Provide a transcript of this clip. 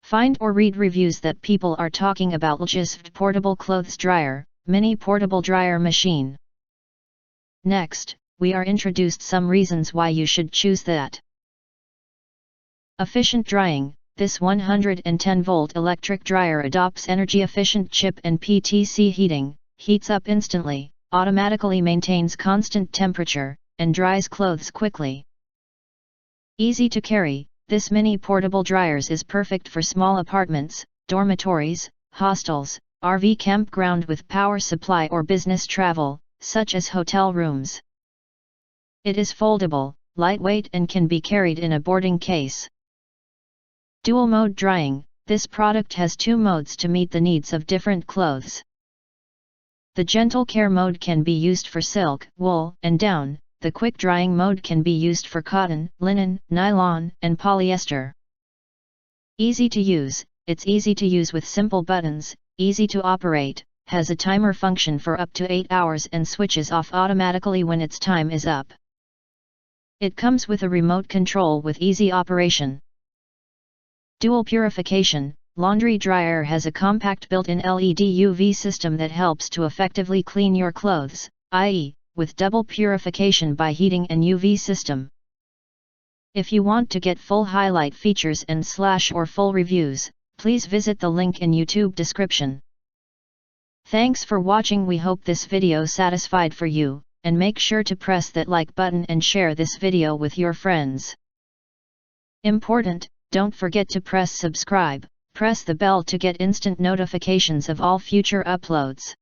Find or read reviews that people are talking about Ljusved Portable Clothes Dryer, mini portable dryer machine. Next, we are introduced some reasons why you should choose that. Efficient drying. This 110-volt electric dryer adopts energy-efficient chip and PTC heating, heats up instantly, automatically maintains constant temperature, and dries clothes quickly. Easy to carry. This mini portable dryers is perfect for small apartments, dormitories, hostels, RV campground with power supply or business travel, such as hotel rooms. It is foldable, lightweight and can be carried in a boarding case. Dual mode drying. This product has two modes to meet the needs of different clothes. The gentle care mode can be used for silk, wool, and down. The quick drying mode can be used for cotton, linen, nylon, and polyester. Easy to use. It's easy to use with simple buttons, easy to operate, has a timer function for up to 8 hours and switches off automatically when its time is up. It comes with a remote control with easy operation. Dual purification. Laundry dryer has a compact built-in LED UV system that helps to effectively clean your clothes, i.e., with double purification by heating and UV system. If you want to get full highlight features and / or full reviews, please visit the link in YouTube description. Thanks for watching. We hope this video satisfied for you, and make sure to press that like button and share this video with your friends. Important, don't forget to press subscribe, press the bell to get instant notifications of all future uploads.